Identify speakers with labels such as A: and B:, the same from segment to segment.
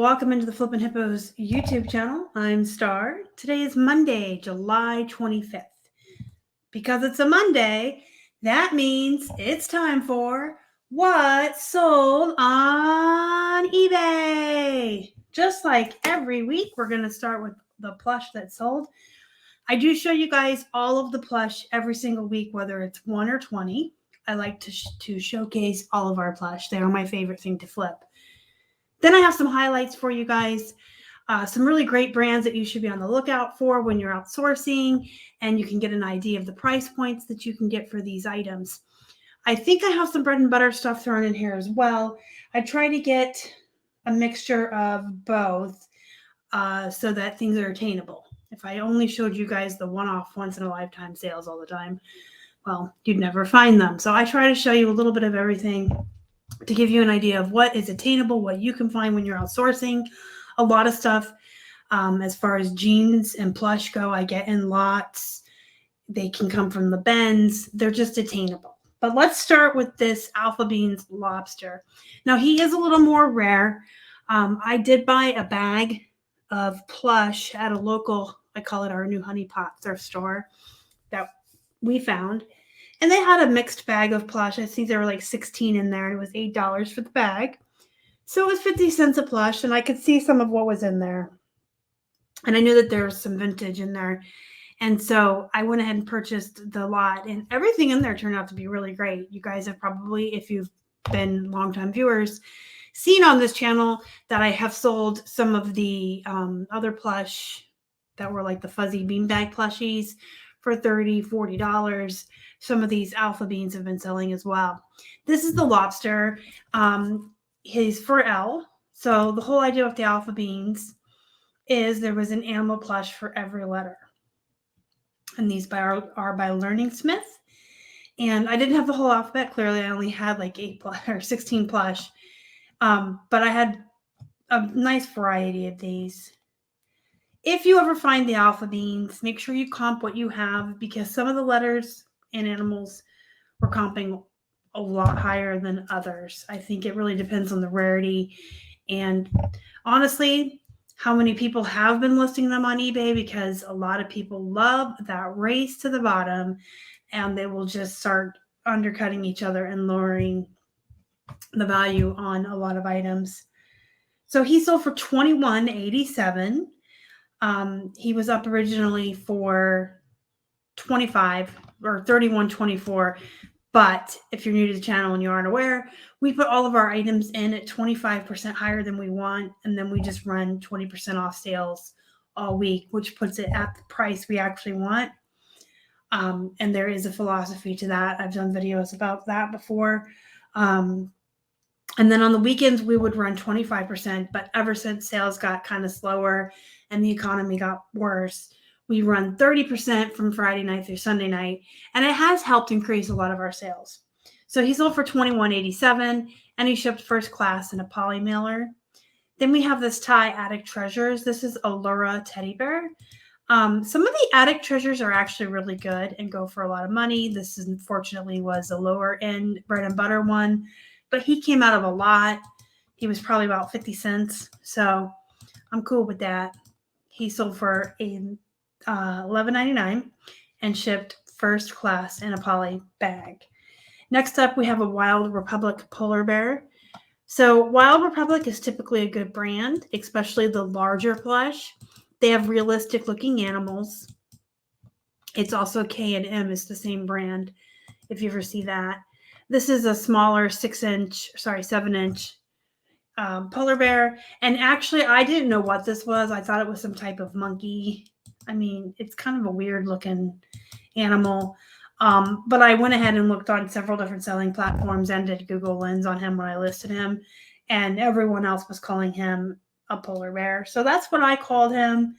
A: welcome into the Flippin' Hippos YouTube channel. I'm Star. Today is Monday, July 25th. Because it's a Monday, that means it's time for What's Sold on eBay. Just like every week, we're going to start with the plush that's sold. I do show you guys all of the plush every single week, whether it's 1 or 20. I like to showcase all of our plush. They are my favorite thing to flip. Then I have some highlights for you guys, some really great brands that you should be on the lookout for when you're outsourcing, and you can get an idea of the price points that you can get for these items. I think I have some bread and butter stuff thrown in here as well. I try to get a mixture of both so that things are attainable. If I only showed you guys the one-off, once-in-a-lifetime sales all the time, well, you'd never find them. So I try to show you a little bit of everything to give you an idea of what is attainable, what you can find when you're outsourcing. A lot of stuff as far as jeans and plush go, I get in lots. They can come from the bends. They're just attainable. But let's start with this Alpha Beans lobster. Now, he is a little more rare. I did buy a bag of plush at a local, I call it our new honey pot thrift store that we found. And they had a mixed bag of plush. I think there were like 16 in there. And it was $8 for the bag. So it was 50 cents a plush. And I could see some of what was in there. And I knew that there was some vintage in there. And so I went ahead and purchased the lot. And everything in there turned out to be really great. You guys have probably, if you've been longtime viewers, seen on this channel that I have sold some of the other plush that were like the fuzzy beanbag plushies for $30, $40. Some of these Alpha Beans have been selling as well. This is the lobster. He's for L. So the whole idea with the Alpha Beans is there was an animal plush for every letter. And these are by Learning Smith. And I didn't have the whole alphabet. Clearly, I only had like 8 plush or 16 plush. But I had a nice variety of these. If you ever find the Alpha Beans, make sure you comp what you have, because some of the letters and animals were comping a lot higher than others. I think it really depends on the rarity and honestly how many people have been listing them on eBay, because a lot of people love that race to the bottom and they will just start undercutting each other and lowering the value on a lot of items. So he sold for $21.87. He was up originally for $25 or $31.24. But if you're new to the channel and you aren't aware, we put all of our items in at 25% higher than we want. And then we just run 20% off sales all week, which puts it at the price we actually want. And there is a philosophy to that. I've done videos about that before. And then on the weekends, we would run 25%. But ever since sales got kind of slower and the economy got worse, we run 30% from Friday night through Sunday night. And it has helped increase a lot of our sales. So he sold for $21.87 and he shipped first class in a poly mailer. Then we have this Thai Attic Treasures. This is a Laura teddy bear. Some of the Attic Treasures are actually really good and go for a lot of money. This unfortunately was a lower end bread and butter one, but he came out of a lot. He was probably about 50 cents. So I'm cool with that. He sold for $11.99 and shipped first class in a poly bag. Next up, we have a Wild Republic polar bear. So Wild Republic is typically a good brand, especially the larger plush. They have realistic looking animals. It's also K&M is the same brand, if you ever see that. This is a smaller 7-inch polar bear. And actually, I didn't know what this was. I thought it was some type of monkey. I mean, it's kind of a weird looking animal. But I went ahead and looked on several different selling platforms and did Google Lens on him when I listed him. And everyone else was calling him a polar bear. So that's what I called him.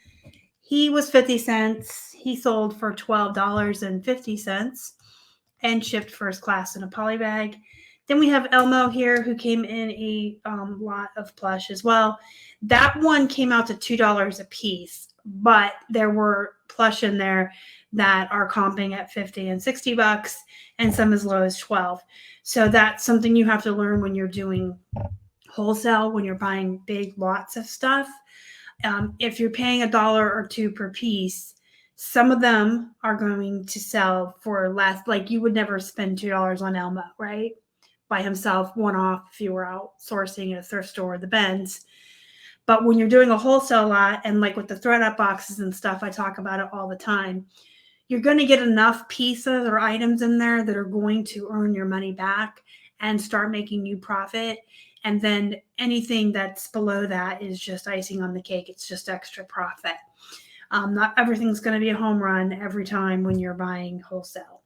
A: He was 50 cents. He sold for $12.50 and shipped first class in a poly bag. Then we have Elmo here, who came in a lot of plush as well. That one came out to $2 a piece, but there were plush in there that are comping at 50 and 60 bucks and some as low as 12. So that's something you have to learn when you're doing wholesale when you're buying big lots of stuff. If you're paying $1 or $2 per piece, some of them are going to sell for less. Like you would never spend $2 on Elmo, right? By himself, one off if you were out sourcing at a thrift store or the Benz. But when you're doing a wholesale lot, and like with the thread-up boxes and stuff, I talk about it all the time, you're going to get enough pieces or items in there that are going to earn your money back and start making you profit. And then anything that's below that is just icing on the cake. It's just extra profit. Not everything's going to be a home run every time when you're buying wholesale.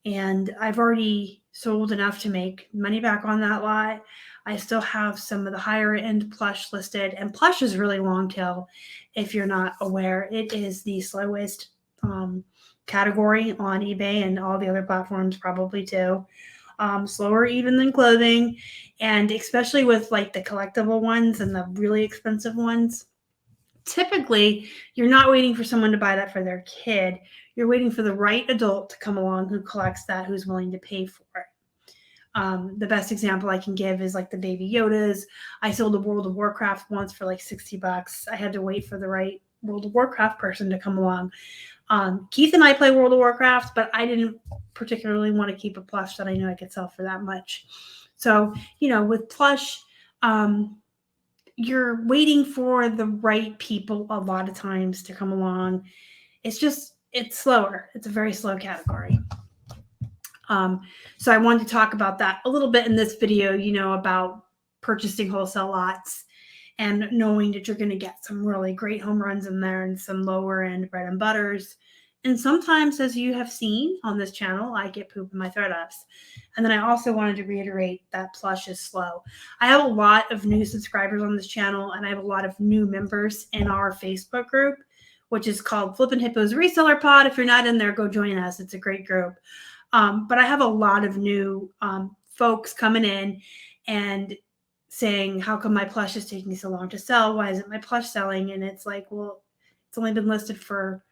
A: And I've already sold enough to make money back on that lot. I still have some of the higher end Plush listed, and Plush is really long tail. If you're not aware, it is the slowest category on eBay and all the other platforms probably too. Slower even than clothing, and especially with like the collectible ones and the really expensive ones. Typically, you're not waiting for someone to buy that for their kid. You're waiting for the right adult to come along who collects that, who's willing to pay for it. The best example I can give is like the Baby Yodas. I sold a World of Warcraft once for like $60. I had to wait for the right World of Warcraft person to come along. Keith and I play World of Warcraft, but I didn't particularly want to keep a plush that I knew I could sell for that much. So, with Plush, you're waiting for the right people a lot of times to come along. It's slower. It's a very slow category. So I wanted to talk about that a little bit in this video, about purchasing wholesale lots and knowing that you're going to get some really great home runs in there and some lower end bread and butters. And sometimes, as you have seen on this channel, I get poop in my thread ups. And then I also wanted to reiterate that Plush is slow. I have a lot of new subscribers on this channel, and I have a lot of new members in our Facebook group, which is called Flippin' Hippos Reseller Pod. If you're not in there, go join us. It's a great group. But I have a lot of new folks coming in and saying, how come my plush is taking so long to sell? Why isn't my plush selling? And it's like, well, it's only been listed for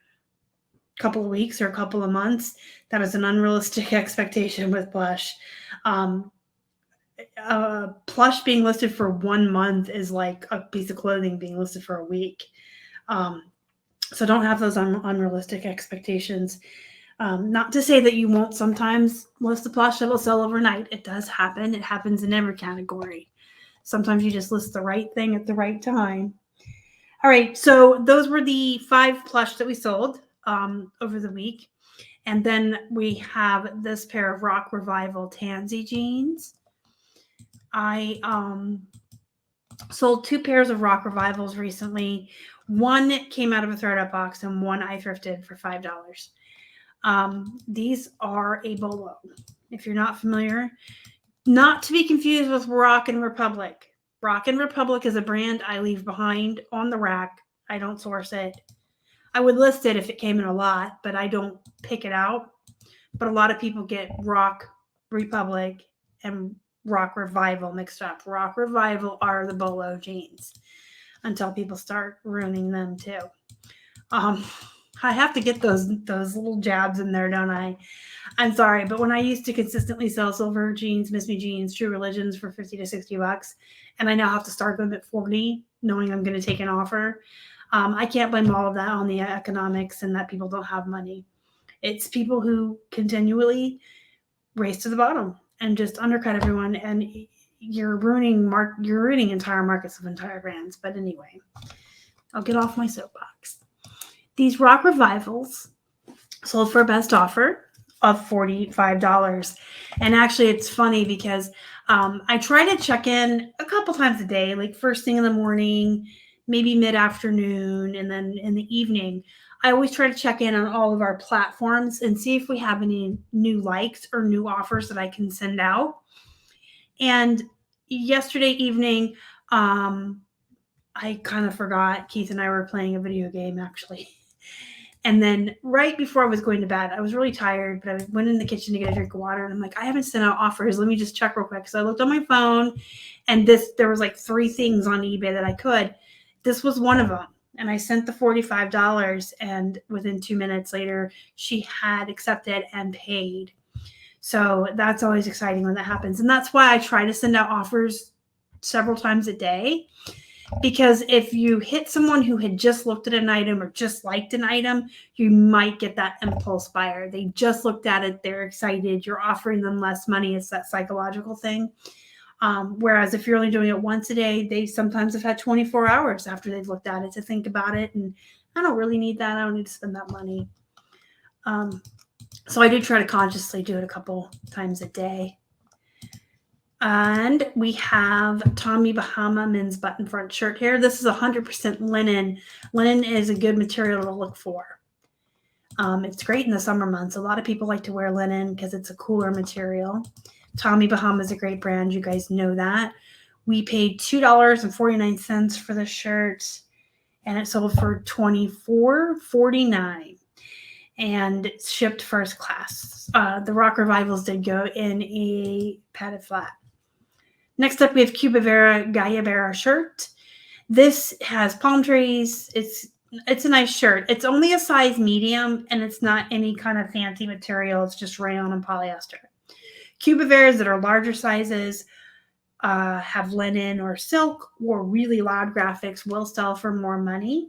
A: a couple of weeks or a couple of months. That is an unrealistic expectation with Plush. Plush being listed for 1 month is like a piece of clothing being listed for a week. So don't have those unrealistic expectations. Not to say that you won't sometimes list a plush that will sell overnight. It does happen. It happens in every category. Sometimes you just list the right thing at the right time. All right, so those were the 5 plush that we sold over the week. And then we have this pair of Rock Revival Tansy jeans. I sold 2 pairs of Rock Revivals recently. One came out of a thread-up box and one I thrifted for $5. These are a bolo. If you're not familiar, not to be confused with Rockin' Republic. Rockin' Republic is a brand I leave behind on the rack. I don't source it. I would list it if it came in a lot, but I don't pick it out. But a lot of people get Rock Republic and Rock Revival mixed up. Rock Revival are the bolo jeans until people start ruining them too. I have to get those little jabs in there, don't I? I'm sorry, but when I used to consistently sell silver jeans, Miss Me jeans, True Religions for $50 to $60, and I now have to start them at $40, knowing I'm going to take an offer, I can't blame all of that on the economics and that people don't have money. It's people who continually race to the bottom and just undercut everyone, and you're ruining entire markets of entire brands. But anyway, I'll get off my soapbox. These Rock Revivals sold for a best offer of $45. And actually, it's funny because I try to check in a couple times a day, like first thing in the morning, maybe mid-afternoon, and then in the evening. I always try to check in on all of our platforms and see if we have any new likes or new offers that I can send out. And yesterday evening, I kind of forgot. Keith and I were playing a video game, actually. And then right before I was going to bed, I was really tired, but I went in the kitchen to get a drink of water. And I'm like, I haven't sent out offers. Let me just check real quick. So I looked on my phone, and there was like 3 things on eBay that I could. This was one of them. And I sent the $45, and within 2 minutes later, she had accepted and paid. So that's always exciting when that happens. And that's why I try to send out offers several times a day, because if you hit someone who had just looked at an item or just liked an item, you might get that impulse buyer. They just looked at it, they're excited, you're offering them less money. It's that psychological thing. Whereas if you're only doing it once a day, they sometimes have had 24 hours after they've looked at it to think about it. And I don't really need that. I don't need to spend that money. So I do try to consciously do it a couple times a day. And we have Tommy Bahama men's button front shirt here. This is 100% linen. Linen is a good material to look for. It's great in the summer months. A lot of people like to wear linen because it's a cooler material. Tommy Bahama is a great brand. You guys know that. We paid $2.49 for the shirt, and it sold for $24.49. And it's shipped first class. The Rock Revivals did go in a padded flat. Next up, we have Cuba Vera Gayabera shirt. This has palm trees. It's a nice shirt. It's only a size medium, and it's not any kind of fancy material. It's just rayon and polyester. Cuba Veras that are larger sizes have linen or silk or really loud graphics will sell for more money.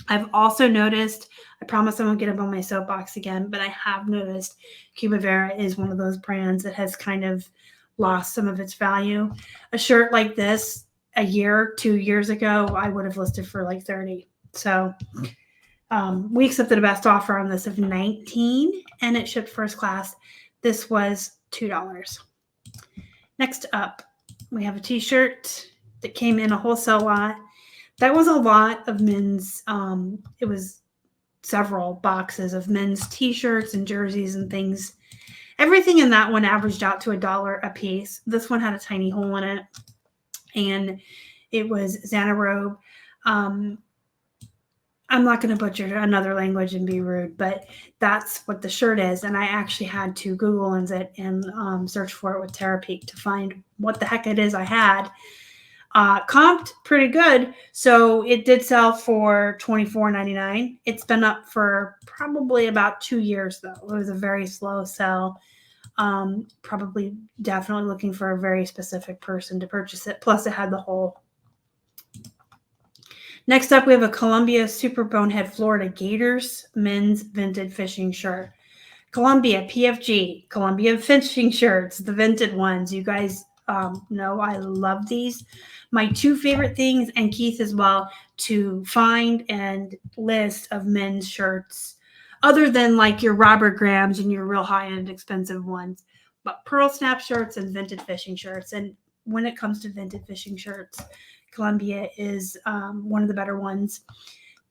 A: I've also noticed, I promise I won't get up on my soapbox again, but I have noticed Cuba Vera is one of those brands that has kind of lost some of its value. A shirt like this a year, 2 years ago, I would have listed for like 30. So we accepted a best offer on this of 19, and it shipped first class. This was $2. Next up, we have a t-shirt that came in a wholesale lot. That was a lot of men's, it was several boxes of men's t-shirts and jerseys and things. Everything in that one averaged out to $1 a piece. This one had a tiny hole in it, and it was Xanarobe. I'm not going to butcher another language and be rude, but that's what the shirt is. And I actually had to Google it and search for it with Terapeak to find what the heck it is I had. Comped pretty good. So it did sell for $24.99. It's been up for probably about 2 years, though. It was a very slow sell. Probably definitely looking for a very specific person to purchase it. Plus, it had the hole. Next up, we have a Columbia Super Bonehead Florida Gators men's vented fishing shirt. Columbia PFG, Columbia fishing shirts, the vented ones. You guys know I love these. My two favorite things, and Keith as well, to find and list of men's shirts, other than like your Robert Grahams and your real high-end expensive ones, but pearl snap shirts and vented fishing shirts. And when it comes to vented fishing shirts, Columbia is one of the better ones.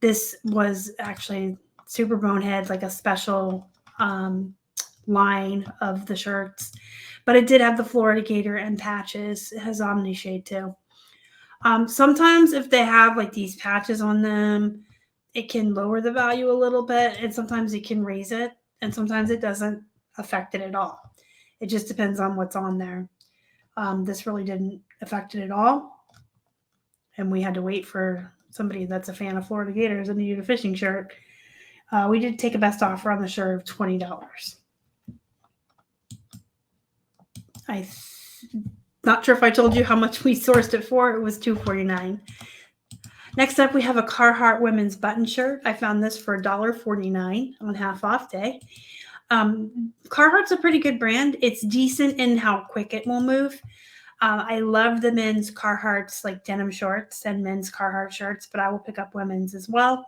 A: This was actually Super Bonehead, like a special line of the shirts, but it did have the Florida Gator and patches. It has Omni Shade too. Sometimes if they have like these patches on them, it can lower the value a little bit, and sometimes it can raise it, and sometimes it doesn't affect it at all. It just depends on what's on there. This really didn't affect it at all, and we had to wait for somebody that's a fan of Florida Gators and needed a fishing shirt. We did take a best offer on the shirt of $20. Not sure if I told you how much we sourced it for. It was $2.49. Next up, we have a Carhartt women's button shirt. I found this for $1.49 on half off day. Carhartt's a pretty good brand. It's decent in how quick it will move. I love the men's Carhartts, like denim shorts and men's Carhartt shirts, but I will pick up women's as well.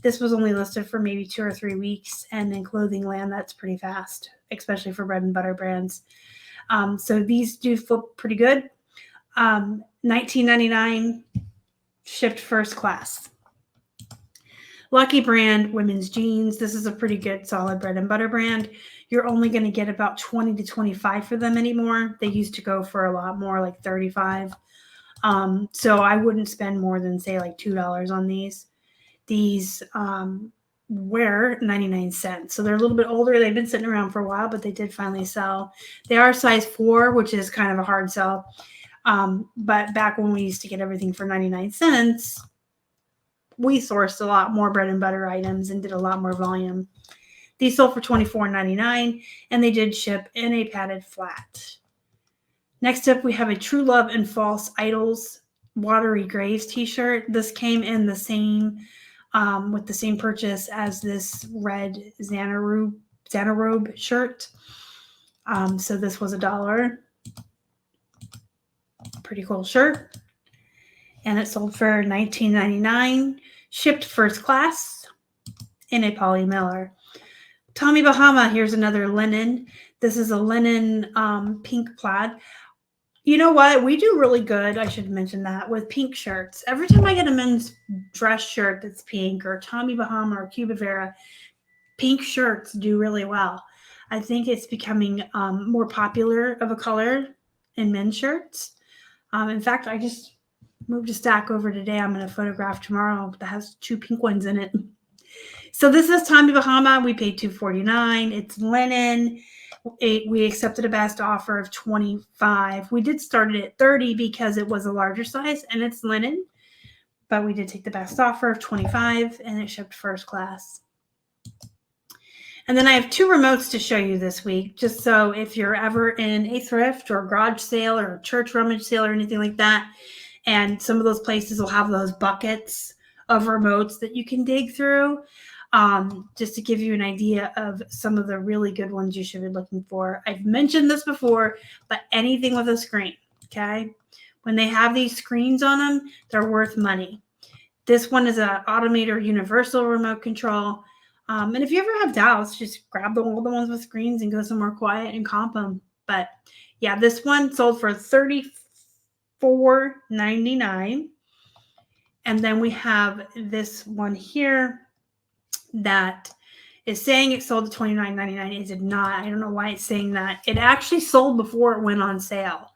A: This was only listed for maybe 2 or 3 weeks, and in clothing land, that's pretty fast, especially for bread and butter brands. So these do flip pretty good. $19.99, shipped first class. Lucky Brand women's jeans. This is a pretty good solid bread and butter brand. You're only going to get about 20 to 25 for them anymore. They used to go for a lot more, like 35. So I wouldn't spend more than say like $2 on these. These were 99 cents. So they're a little bit older. They've been sitting around for a while, but they did finally sell. They are size 4, which is kind of a hard sell. But back when we used to get everything for 99 cents, we sourced a lot more bread and butter items and did a lot more volume. These sold for $24.99, and they did ship in a padded flat. Next up, we have a True Love and False Idols Watery Graves t-shirt. This came in the same, with the same purchase as this red Xanarobe shirt. So this was $1. Pretty cool shirt. And it sold for $19.99, shipped first class in a poly mailer. Tommy Bahama, here's another linen. This is a linen pink plaid. You know what? We do really good, I should mention that, with pink shirts. Every time I get a men's dress shirt that's pink, or Tommy Bahama or Cuba Vera, pink shirts do really well. I think it's becoming more popular of a color in men's shirts. In fact, I just moved a stack over today. I'm going to photograph tomorrow that has 2 pink ones in it. So this is Tommy Bahama. We paid $2.49. It's linen. We accepted a best offer of $25. We did start it at $30 because it was a larger size and it's linen, but we did take the best offer of $25 and it shipped first class. And then I have 2 remotes to show you this week, just so if you're ever in a thrift or garage sale or a church rummage sale or anything like that, and some of those places will have those buckets of remotes that you can dig through. Just to give you an idea of some of the really good ones you should be looking for. I've mentioned this before, but anything with a screen, okay? When they have these screens on them, they're worth money. This one is an Automator Universal Remote Control. And if you ever have doubts, just grab all the ones with screens and go somewhere quiet and comp them. But yeah, this one sold for $34.99. And then we have this one here that is saying it sold to $29.99. It did not. I don't know why it's saying that. It actually sold before it went on sale.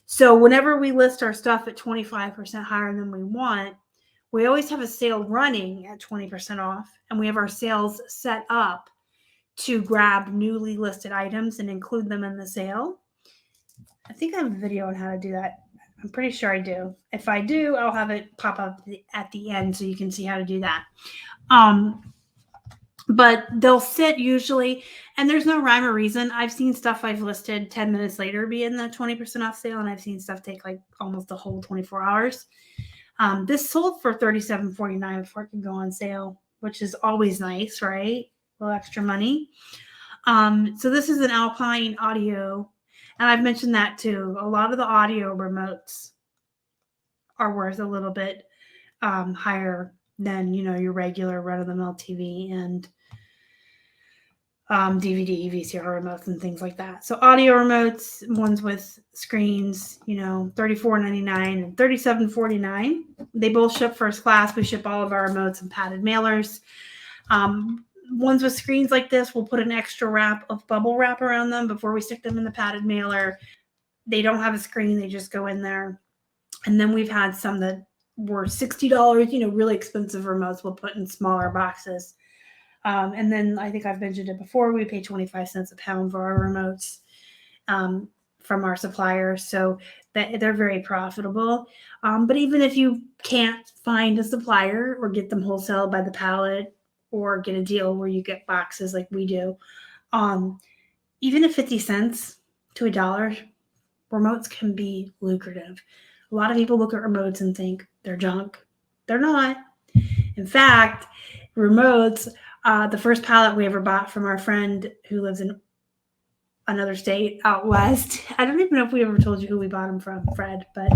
A: So whenever we list our stuff at 25% higher than we want, we always have a sale running at 20% off, and we have our sales set up to grab newly listed items and include them in the sale. I think I have a video on how to do that. I'm pretty sure I do. If I do, I'll have it pop up at the end so you can see how to do that. But they'll sit usually, and there's no rhyme or reason. I've seen stuff I've listed 10 minutes later be in the 20% off sale, and I've seen stuff take like almost a whole 24 hours. This sold for $37.49 before it could go on sale, which is always nice, right? A little extra money. So this is an Alpine audio, and I've mentioned that too. A lot of the audio remotes are worth a little bit higher than, your regular run-of-the-mill TV and DVD, VCR remotes and things like that. So audio remotes, ones with screens, $34.99 and $37.49. They both ship first class. We ship all of our remotes and padded mailers. Ones with screens like this, we'll put an extra wrap of bubble wrap around them before we stick them in the padded mailer. They don't have a screen. They just go in there. And then we've had some that were $60, really expensive remotes we'll put in smaller boxes. And then I think I've mentioned it before, we pay 25 cents a pound for our remotes from our suppliers. So that they're very profitable. But even if you can't find a supplier or get them wholesale by the pallet or get a deal where you get boxes like we do, even at 50 cents to $1, remotes can be lucrative. A lot of people look at remotes and think they're junk. They're not. In fact, remotes, the first pallet we ever bought from our friend who lives in another state out west. I don't even know if we ever told you who we bought them from, Fred, but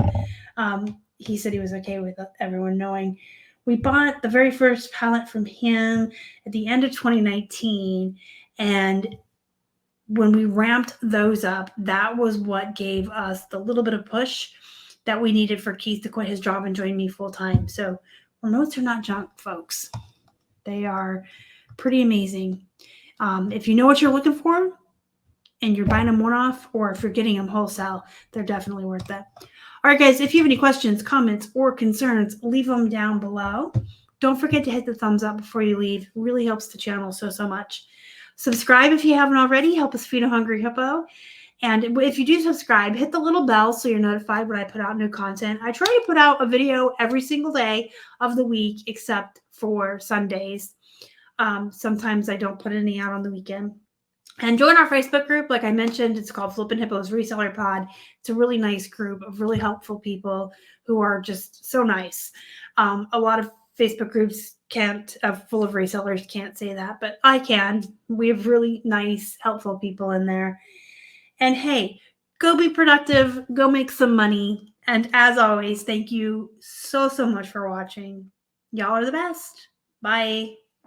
A: he said he was okay with everyone knowing. We bought the very first pallet from him at the end of 2019, and when we ramped those up, that was what gave us the little bit of push that we needed for Keith to quit his job and join me full time. So remotes are not junk, folks. They are pretty amazing. If you know what you're looking for and you're buying them one-off, or if you're getting them wholesale, they're definitely worth it. All right, guys, if you have any questions, comments, or concerns, leave them down below. Don't forget to hit the thumbs up before you leave. It really helps the channel so much. Subscribe if you haven't already. Help us feed a hungry hippo. And if you do subscribe, hit the little bell so you're notified when I put out new content. I try to put out a video every single day of the week except for Sundays. Sometimes I don't put any out on the weekend. And join our Facebook group. Like I mentioned, it's called Flippin Hippos Reseller Pod. It's a really nice group of really helpful people who are just so nice. A lot of Facebook groups can't, full of resellers can't say that, but I can. We have really nice, helpful people in there. And hey, go be productive, go make some money. And as always, thank you so, so much for watching. Y'all are the best. Bye.